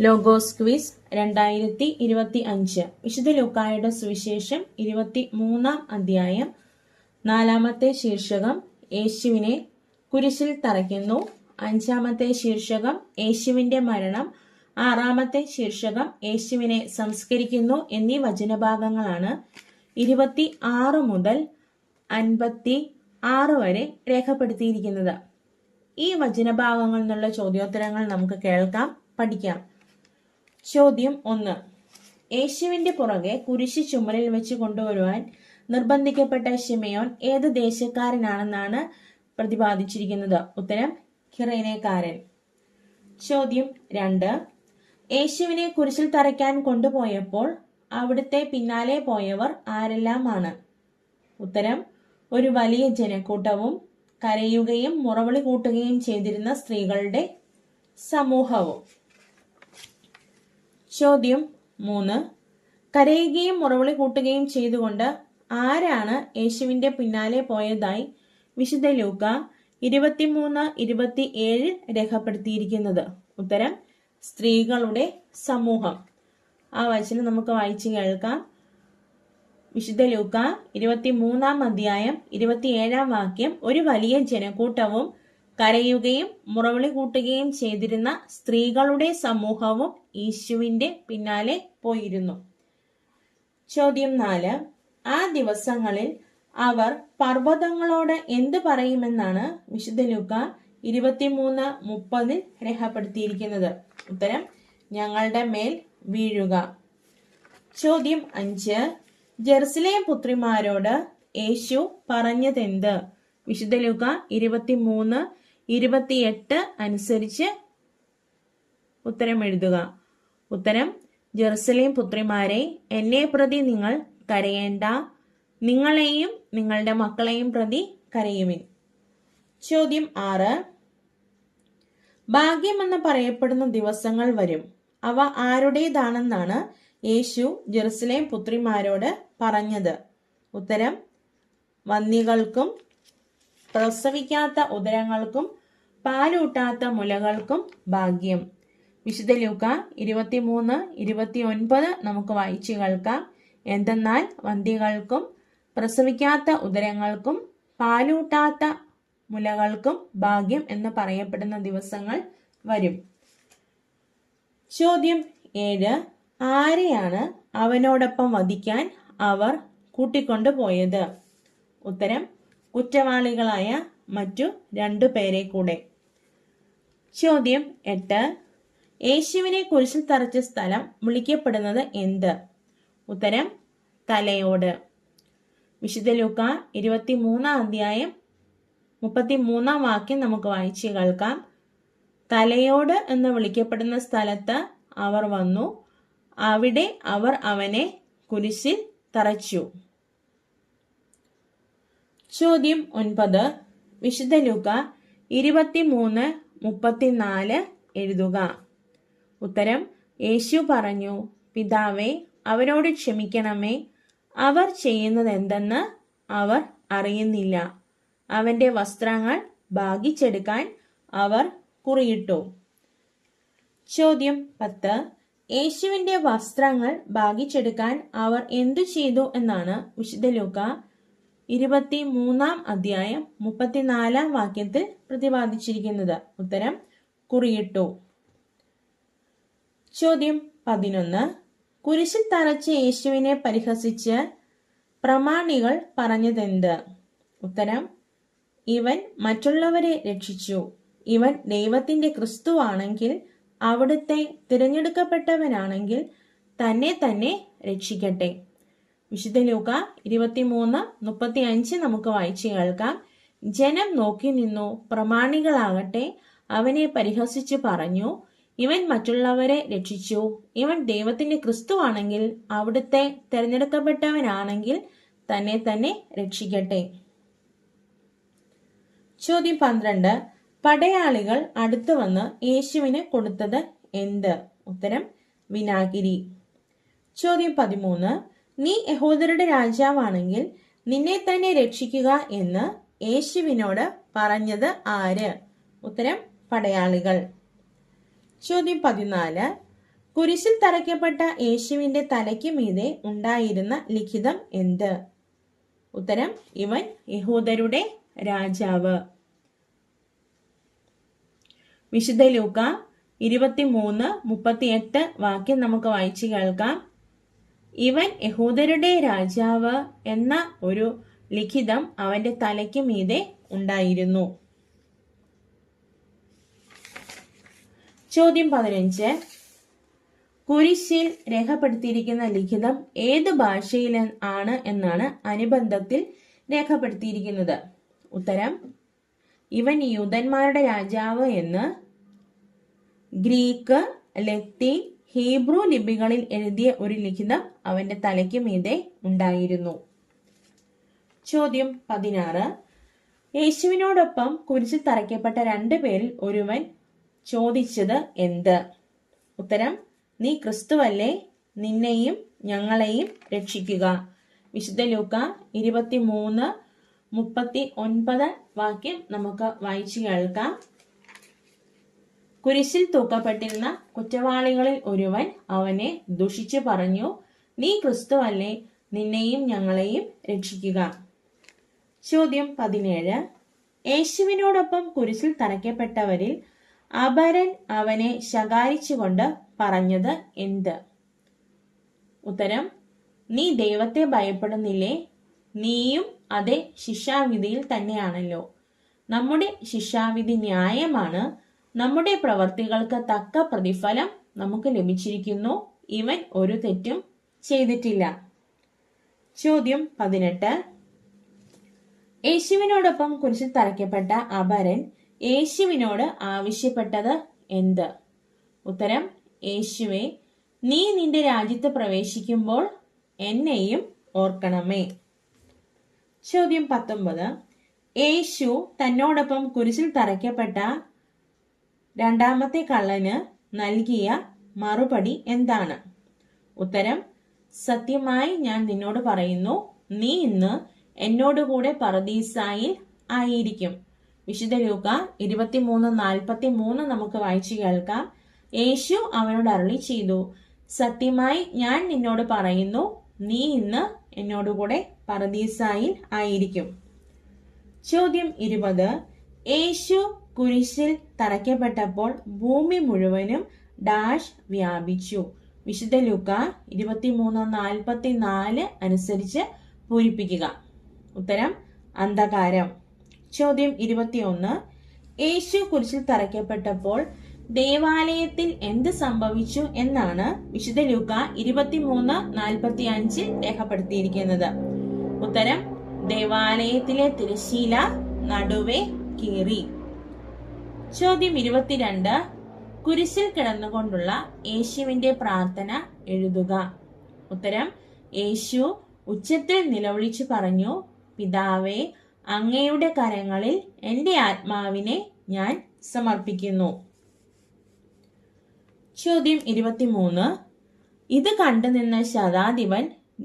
Logos quiz 2025 വിശുദ്ധ ലൂക്കായുടെ സുവിശേഷം 23 അധ്യായം 4 ശീർഷകം യേശുവിനെ കുരിശിൽ തറയ്ക്കുന്നു. 5 ശീർഷകം യേശുവിന്റെ മരണം. 6 ശീർഷകം യേശുവിനെ സംസ്കരിക്കുന്നു എന്നീ വചനഭാഗങ്ങളാണ് 26 മുതൽ 56 വരെ രേഖപ്പെടുത്തിയിരിക്കുന്നത്. ഈ വചനഭാഗങ്ങളിൽ നിന്നുള്ള ചോദ്യോത്തരങ്ങൾ നമുക്ക് കേൾക്കാം, പഠിക്കാം. ചോദ്യം 1. യേശുവിന്റെ പുറകെ കുരിശ് ചുമലിൽ വെച്ച് കൊണ്ടുവരുവാൻ നിർബന്ധിക്കപ്പെട്ട ശിമയോൻ ഏത് ദേശക്കാരനാണെന്നാണ് പ്രതിപാദിച്ചിരിക്കുന്നത്? ഉത്തരം കിറേനക്കാരൻ. ചോദ്യം 2. യേശുവിനെ കുരിശിൽ തറയ്ക്കാൻ കൊണ്ടുപോയപ്പോൾ അവിടുത്തെ പിന്നാലെ പോയവർ ആരെല്ലാമാണ്? ഉത്തരം ഒരു വലിയ ജനക്കൂട്ടവും കരയുകയും മുറവിളി കൂട്ടുകയും ചെയ്തിരുന്ന സ്ത്രീകളുടെ സമൂഹവും. ചോദ്യം 3. കരയുകയും മുറവിളി കൂട്ടുകയും ചെയ്തുകൊണ്ട് ആരാണ് യേശുവിന്റെ പിന്നാലെ പോയതായി വിശുദ്ധ ലൂക്ക 23-27 രേഖപ്പെടുത്തിയിരിക്കുന്നത്? ഉത്തരം സ്ത്രീകളുടെ സമൂഹം. ആ വചനം നമുക്ക് വായിച്ചു കേൾക്കാം. വിശുദ്ധ ലൂക്ക 23 അധ്യായം 27 വാക്യം. ഒരു വലിയ ജനക്കൂട്ടവും കരയുകയും മുറവിളി കൂട്ടുകയും ചെയ്തിരുന്ന സ്ത്രീകളുടെ സമൂഹവും യേശുവിന്റെ പിന്നാലെ പോയിരുന്നു. ചോദ്യം 4. ആ ദിവസങ്ങളിൽ അവർ പർവ്വതങ്ങളോട് എന്ത് പറയുമെന്നാണ് വിശുദ്ധ ലൂക്ക 23:30 രേഖപ്പെടുത്തിയിരിക്കുന്നത്? ഉത്തരം ഞങ്ങളുടെ മേൽ വീഴുക. ചോദ്യം 5. ജെറുസലേം പുത്രിമാരോട് യേശു പറഞ്ഞതെന്ത്? വിശുദ്ധ ലൂക്ക 23:28 അനുസരിച്ച് ഉത്തരം എഴുതുക. ഉത്തരം ജെറുസലേം പുത്രിമാരെ, എന്നെ പ്രതി നിങ്ങൾ കരയേണ്ട, നിങ്ങളെയും നിങ്ങളുടെ മക്കളെയും പ്രതി കരയുവിൻ. ചോദ്യം 6. ഭാഗ്യമെന്ന് പറയപ്പെടുന്ന ദിവസങ്ങൾ വരും. അവ ആരുടേതാണെന്നാണ് യേശു ജെറുസലേം പുത്രിമാരോട് പറഞ്ഞത്? ഉത്തരം വന്ധ്യകൾക്കും പ്രസവിക്കാത്ത ഉദരങ്ങൾക്കും പാലൂട്ടാത്ത മുലകൾക്കും ഭാഗ്യം. വിശുദ്ധ ലൂക്ക 23:29 നമുക്ക് വായിച്ചു കേൾക്കാം. എന്തെന്നാൽ വന്ധ്യകൾക്കും പ്രസവിക്കാത്ത ഉദരങ്ങൾക്കും പാലൂട്ടാത്ത മുലകൾക്കും ഭാഗ്യം എന്ന് പറയപ്പെടുന്ന ദിവസങ്ങൾ വരും. ചോദ്യം 7. ആരെയാണ് അവനോടൊപ്പം വധിക്കാൻ അവർ കൂട്ടിക്കൊണ്ടുപോയത്? ഉത്തരം കുറ്റവാളികളായ മറ്റു 2 പേരെ കൂടെ. ചോദ്യം 8. യേശുവിനെ കുരിശിൽ തറച്ച സ്ഥലം വിളിക്കപ്പെടുന്നത് എന്ത്? ഉത്തരം തലയോട്. വിശുദ്ധ ലൂക്ക 23 അധ്യായം 33 വാക്യം നമുക്ക് വായിച്ചു കേൾക്കാം. തലയോട് എന്ന് വിളിക്കപ്പെടുന്ന സ്ഥലത്ത് അവർ വന്നു, അവിടെ അവർ അവനെ കുരിശിൽ തറച്ചു. ചോദ്യം 9. വിശുദ്ധ ലൂക്ക 23:34 എഴുതുക. ഉത്തരം യേശു പറഞ്ഞു, പിതാവേ, അവരോട് ക്ഷമിക്കണമേ, അവർ ചെയ്യുന്നത് എന്തെന്ന് അവർ അറിയുന്നില്ല. അവന്റെ വസ്ത്രങ്ങൾ ഭാഗിച്ചെടുക്കാൻ അവർ കുറിയിട്ടു. ചോദ്യം 10. യേശുവിന്റെ വസ്ത്രങ്ങൾ ഭാഗിച്ചെടുക്കാൻ അവർ എന്തു ചെയ്തു എന്നാണ് വിശുദ്ധ ലൂക്ക 23 അധ്യായം 34 വാക്യത്തിൽ പ്രതിപാദിച്ചിരിക്കുന്നത്? ഉത്തരം കുറിയിട്ടു. ചോദ്യം 11. കുരിശിൽ തറച്ച യേശുവിനെ പരിഹസിച്ച് പ്രമാണികൾ പറഞ്ഞതെന്ത്? ഉത്തരം ഇവൻ മറ്റുള്ളവരെ രക്ഷിച്ചു. ഇവൻ ദൈവത്തിന്റെ ക്രിസ്തുവാണെങ്കിൽ, അവിടുത്തെ തിരഞ്ഞെടുക്കപ്പെട്ടവനാണെങ്കിൽ തന്നെ തന്നെ രക്ഷിക്കട്ടെ. വിശുദ്ധ ലൂക്ക 23:35 നമുക്ക് വായിച്ചു കേൾക്കാം. ജനം നോക്കി നിന്നു. പ്രമാണികളാകട്ടെ അവനെ പരിഹസിച്ചു പറഞ്ഞു, ഇവൻ മറ്റുള്ളവരെ രക്ഷിച്ചു. ഇവൻ ദൈവത്തിന്റെ ക്രിസ്തുവാണെങ്കിൽ, അവിടുത്തെ തിരഞ്ഞെടുക്കപ്പെട്ടവനാണെങ്കിൽ തന്നെ തന്നെ രക്ഷിക്കട്ടെ. ചോദ്യം 12. പടയാളികൾ അടുത്തു വന്ന് യേശുവിന് കൊടുത്തത് എന്ത്? ഉത്തരം വിനാഗിരി. ചോദ്യം 13. നീ യഹൂദരുടെ രാജാവാണെങ്കിൽ നിന്നെ തന്നെ രക്ഷിക്കുക എന്ന് യേശുവിനോട് പറഞ്ഞത് ആര്? ഉത്തരം പടയാളികൾ. ചോദ്യം 14. കുരിശിൽ തറയ്ക്കപ്പെട്ട യേശുവിന്റെ തലയ്ക്ക് മീതെ ഉണ്ടായിരുന്ന ലിഖിതം എന്ത്? ഉത്തരം, ഇവൻ യഹൂദരുടെ രാജാവ്. വിശുദ്ധ ലൂക്ക 23:38 വാക്യം നമുക്ക് വായിച്ചു കേൾക്കാം. ഇവൻ യഹൂദരുടെ രാജാവ് എന്ന ഒരു ലിഖിതം അവന്റെ തലയ്ക്ക് മീതെ ഉണ്ടായിരുന്നു. ചോദ്യം 15. കുരിശിൽ രേഖപ്പെടുത്തിയിരിക്കുന്ന ലിഖിതം ഏത് ഭാഷയിൽ ആണ് എന്നാണ് അനുബന്ധത്തിൽ രേഖപ്പെടുത്തിയിരിക്കുന്നത്? ഉത്തരം, ഇവൻ യൂദന്മാരുടെ രാജാവ് എന്ന് ഗ്രീക്ക്, ലത്തീൻ, ഹീബ്രു ലിപികളിൽ എഴുതിയ ഒരു ലിഖിതം അവന്റെ തലയ്ക്ക് മീതെ ഉണ്ടായിരുന്നു. ചോദ്യം 16. യേശുവിനോടൊപ്പം കുരിശിൽ തറയ്ക്കപ്പെട്ട 2 പേരിൽ ഒരുവൻ ചോദിച്ചത് എന്ത്? ഉത്തരം, നീ ക്രിസ്തുവല്ലേ, നിന്നെയും ഞങ്ങളെയും രക്ഷിക്കുക. വിശുദ്ധ ലൂക്ക 23:39 വാക്യം നമുക്ക് വായിച്ചു കേൾക്കാം. കുരിശിൽ തൂക്കപ്പെട്ടിരുന്ന കുറ്റവാളികളിൽ ഒരുവൻ അവനെ ദുഷിച്ചു പറഞ്ഞു, നീ ക്രിസ്തുവല്ലേ, നിന്നെയും ഞങ്ങളെയും രക്ഷിക്കുക. ചോദ്യം 17. യേശുവിനോടൊപ്പം കുരിശിൽ തറയ്ക്കപ്പെട്ടവരിൽ അപരൻ അവനെ ശകാരിച്ചുകൊണ്ട് പറഞ്ഞത് എന്ത്? ഉത്തരം, നീ ദൈവത്തെ ഭയപ്പെടുന്നില്ലേ? നീയും അതേ ശിക്ഷാവിധിയിൽ തന്നെയാണല്ലോ. നമ്മുടെ ശിക്ഷാവിധി ന്യായമാണ്. നമ്മുടെ പ്രവർത്തികൾക്ക് തക്ക പ്രതിഫലം നമുക്ക് ലഭിച്ചിരിക്കുന്നു. ഇവൻ ഒരു തെറ്റും ചെയ്തിട്ടില്ല. ചോദ്യം 18. യേശുവിനോടൊപ്പം കുരിശിൽ തറയ്ക്കപ്പെട്ട അപരൻ യേശുവിനോട് ആവശ്യപ്പെട്ടത് എന്ത്? ഉത്തരം, യേശുവേ, നീ നിന്റെ രാജ്യത്ത് പ്രവേശിക്കുമ്പോൾ എന്നെയും ഓർക്കണമേ. ചോദ്യം 19. യേശു തന്നോടൊപ്പം കുരിശിൽ തറയ്ക്കപ്പെട്ട രണ്ടാമത്തെ കള്ളന് നൽകിയ മറുപടി എന്താണ്? ഉത്തരം, സത്യമായി ഞാൻ നിന്നോട് പറയുന്നു, നീ ഇന്ന് എന്നോടുകൂടെ പറുദീസായിൽ ആയിരിക്കും. വിശുദ്ധ ലൂക്ക 23:43 നമുക്ക് വായിച്ചു കേൾക്കാം. യേശു അവനോട് അരുളി ചെയ്തു, സത്യമായി ഞാൻ നിന്നോട് പറയുന്നു, നീ ഇന്ന് എന്നോടുകൂടെ പറുദീസായിൽ ആയിരിക്കും. ചോദ്യം 20. യേശു കുരിശിൽ തറയ്ക്കപ്പെട്ടപ്പോൾ ഭൂമി മുഴുവനും ഡാഷ് വ്യാപിച്ചു. വിശുദ്ധ ലൂക്ക 23:44 അനുസരിച്ച് പൂരിപ്പിക്കുക. ഉത്തരം, അന്ധകാരം. ചോദ്യം 21. യേശു കുരിശിൽ തറയ്ക്കപ്പെട്ടപ്പോൾ ദേവാലയത്തിൽ എന്ത് സംഭവിച്ചു എന്നാണ് വിശുദ്ധ ലൂക്ക 23:45 രേഖപ്പെടുത്തിയിരിക്കുന്നത്? ഉത്തരം, ദേവാലയത്തിലെ തിരശ്ശീല നടുവേ കീറി. ചോദ്യം 22. കുരിശിൽ കിടന്നുകൊണ്ടുള്ള യേശുവിന്റെ പ്രാർത്ഥന എഴുതുക. ഉത്തരം, യേശു ഉച്ചത്തിൽ നിലവിളിച്ചു പറഞ്ഞു, പിതാവേ, അങ്ങയുടെ കരങ്ങളിൽ എന്റെ ആത്മാവിനെ ഞാൻ സമർപ്പിക്കുന്നു. ചോദ്യം 23. ഇത് കണ്ടുനിന്ന ശതാധിപൻ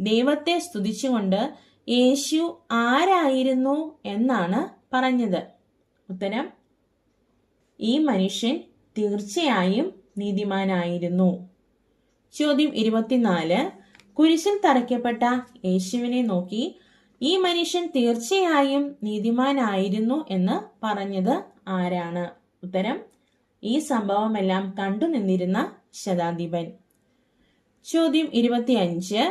ദൈവത്തെ സ്തുതിച്ചുകൊണ്ട് യേശു ആരായിരുന്നു എന്നാണ് പറഞ്ഞത്? ഉത്തരം, ഈ മനുഷ്യൻ തീർച്ചയായും നീതിമാനായിരുന്നു. ചോദ്യം 24. കുരിശിൽ തറയ്ക്കപ്പെട്ട യേശുവിനെ നോക്കി ഈ മനുഷ്യൻ തീർച്ചയായും നീതിമാനായിരുന്നു എന്ന് പറഞ്ഞത് ആരാണ്? ഉത്തരം, ഈ സംഭവമെല്ലാം കണ്ടു നിന്നിരുന്ന ശതാധിപൻ. ചോദ്യം 25.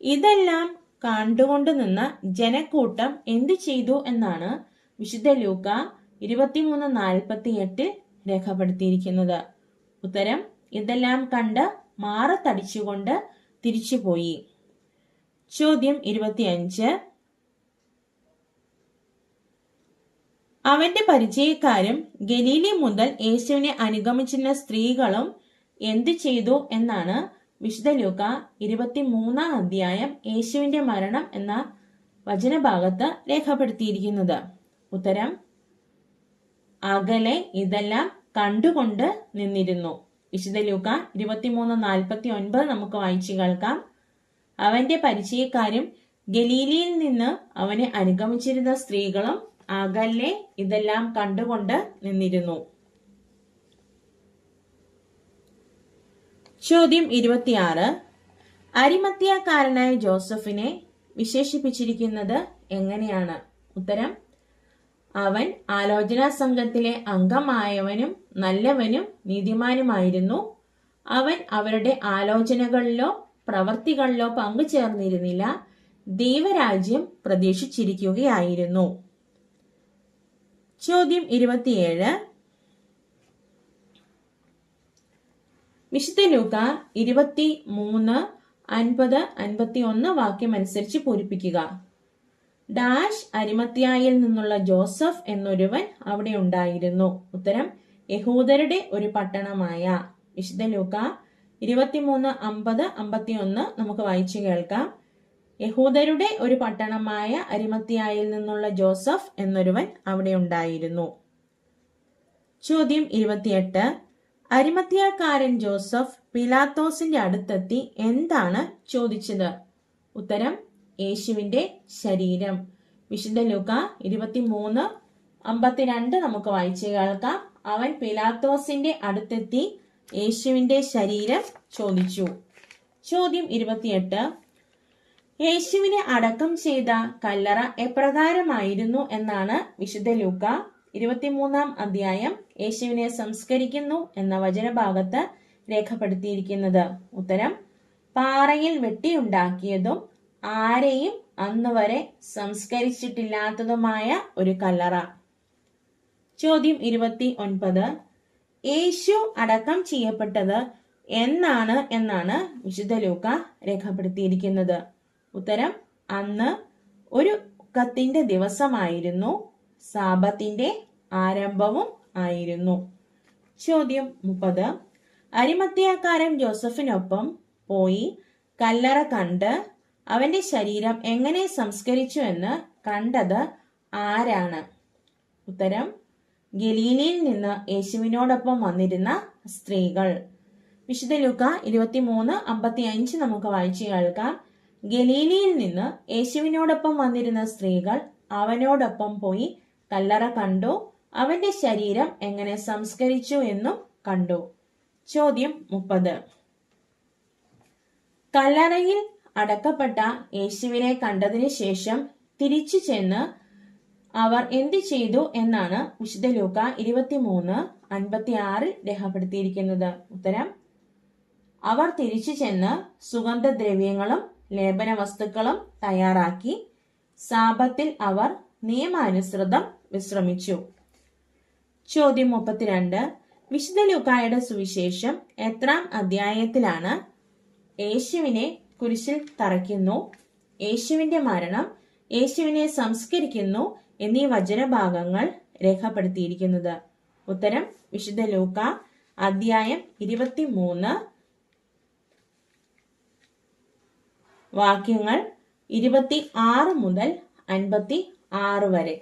ഇതെല്ലാം കണ്ടുകൊണ്ടു നിന്ന ജനക്കൂട്ടം എന്തു ചെയ്തു എന്നാണ് വിശുദ്ധ ലൂക്ക 23:48 രേഖപ്പെടുത്തിയിരിക്കുന്നത്? ഉത്തരം, ഇതെല്ലാം കണ്ട് മാറത്തടിച്ചുകൊണ്ട് തിരിച്ചുപോയി. ചോദ്യം 25. അവന്റെ പരിചയക്കാരും ഗലീലി മുതൽ യേശുവിനെ അനുഗമിച്ചിരുന്ന സ്ത്രീകളും എന്തു ചെയ്തു എന്നാണ് വിശുദ്ധ ലൂക്ക 23 യേശുവിന്റെ മരണം എന്ന വചനഭാഗത്ത് രേഖപ്പെടുത്തിയിരിക്കുന്നത്? ഉത്തരം, അകലെ ഇതെല്ലാം കണ്ടുകൊണ്ട് നിന്നിരുന്നു. വിശുദ്ധ ലൂക്ക 23:49 നമുക്ക് വായിച്ചു കേൾക്കാം. അവന്റെ പരിചയക്കാരും ഗലീലിയിൽ നിന്ന് അവനെ അനുഗമിച്ചിരുന്ന സ്ത്രീകളും അകലെ ഇതെല്ലാം കണ്ടുകൊണ്ട് നിന്നിരുന്നു. ചോദ്യം 26. അരിമത്യാക്കാരനായ ജോസഫിനെ വിശേഷിപ്പിച്ചിരിക്കുന്നത് എങ്ങനെയാണ്? ഉത്തരം: അവൻ ആലോചനാ സംഘത്തിലെ അംഗമായവനും നല്ലവനും നീതിമാനുമായിരുന്നു. അവൻ അവരുടെ ആലോചനകളിലോ പ്രവർത്തികളിലോ പങ്കുചേർന്നിരുന്നില്ല. ദൈവരാജ്യം പ്രതീക്ഷിച്ചിരിക്കുകയായിരുന്നു. ചോദ്യം 27. വിശുദ്ധ ലൂക്ക 23, 50, 51 വാക്യം അനുസരിച്ച് പൂരിപ്പിക്കുക. ഡാഷ് അരിമത്യായിൽ നിന്നുള്ള ജോസഫ് എന്നൊരുവൻ അവിടെ ഉണ്ടായിരുന്നു. ഉത്തരം: യഹൂദരുടെ ഒരു പട്ടണമായ. വിശുദ്ധ ലൂക്ക 23, 50, 51 നമുക്ക് വായിച്ചു കേൾക്കാം. യഹൂദരുടെ ഒരു പട്ടണമായ അരിമത്യായിൽ നിന്നുള്ള ജോസഫ് എന്നൊരുവൻ അവിടെ ഉണ്ടായിരുന്നു. ചോദ്യം 28. അരിമത്യാക്കാരൻ ജോസഫ് പിലാത്തോസിന്റെ അടുത്തെത്തി എന്താണ് ചോദിച്ചത്? ഉത്തരം: യേശുവിന്റെ ശരീരം. വിശുദ്ധ ലൂക്ക 23, 52 നമുക്ക് വായിച്ചു കേൾക്കാം. അവൻ പിലാത്തോസിന്റെ അടുത്തെത്തി യേശുവിന്റെ ശരീരം ചോദിച്ചു. ചോദ്യം 28. യേശുവിനെ അടക്കം ചെയ്ത കല്ലറ എപ്രകാരമായിരുന്നു എന്നാണ് വിശുദ്ധ ലൂക്ക 23-ാം അധ്യായം യേശുവിനെ സംസ്കരിക്കുന്നു എന്ന വചനഭാഗത്ത് രേഖപ്പെടുത്തിയിരിക്കുന്നത്? ഉത്തരം: പാറയിൽ വെട്ടിയുണ്ടാക്കിയതും ആരെയും അന്ന് വരെ സംസ്കരിച്ചിട്ടില്ലാത്തതുമായ ഒരു കല്ലറ. ചോദ്യം 29. യേശു അടക്കം ചെയ്യപ്പെട്ടത് എന്നാണ് വിശുദ്ധ ലൂക്ക രേഖപ്പെടുത്തിയിരിക്കുന്നത്? ഉത്തരം: അന്ന് ഒരു കത്തിന്റെ ദിവസമായിരുന്നു. സാബത്തിന്റെ ആരംഭവും ആയിരുന്നു. ചോദ്യം 30. അരിമത്യാക്കാരൻ ജോസഫിനൊപ്പം പോയി കല്ലറ കണ്ട് അവന്റെ ശരീരം എങ്ങനെ സംസ്കരിച്ചു എന്ന് കണ്ടത് ആരാണ്? ഉത്തരം: ഗലീലയിൽ നിന്ന് യേശുവിനോടൊപ്പം വന്നിരുന്ന സ്ത്രീകൾ. വിശുദ്ധ ലൂക്ക 23, 55 നമുക്ക് വായിച്ചു കേൾക്കാം. ഗലീലയിൽ നിന്ന് യേശുവിനോടൊപ്പം വന്നിരുന്ന സ്ത്രീകൾ അവനോടൊപ്പം പോയി കല്ലറ കണ്ടു, അവന്റെ ശരീരം എങ്ങനെ സംസ്കരിച്ചു എന്നും കണ്ടു. ചോദ്യം 30. കല്ലറയിൽ അടക്കപ്പെട്ട യേശുവിനെ കണ്ടതിന് ശേഷം തിരിച്ചു ചെന്ന് അവർ എന്ത് ചെയ്തു എന്നാണ് വിശുദ്ധ ലൂക്ക 23, 56 രേഖപ്പെടുത്തിയിരിക്കുന്നത്? ഉത്തരം: അവർ തിരിച്ചു ചെന്ന് സുഗന്ധദ്രവ്യങ്ങളും ലേപന വസ്തുക്കളും തയ്യാറാക്കി. സാബത്തിൽ അവർ നിയമാനുസൃതം വിശ്രമിച്ചു. ചോദ്യം 32. വിശുദ്ധ ലൂക്കായുടെ സുവിശേഷം എത്രാം അധ്യായത്തിലാണ് യേശുവിനെ കുരിശിൽ തറയ്ക്കുന്നു, യേശുവിന്റെ മരണം, യേശുവിനെ സംസ്കരിക്കുന്നു എന്നീ വചനഭാഗങ്ങൾ രേഖപ്പെടുത്തിയിരിക്കുന്നത്? ഉത്തരം: വിശുദ്ധ ലൂക്ക അധ്യായം 23 വാക്യങ്ങൾ 26 മുതൽ 56 വരെ.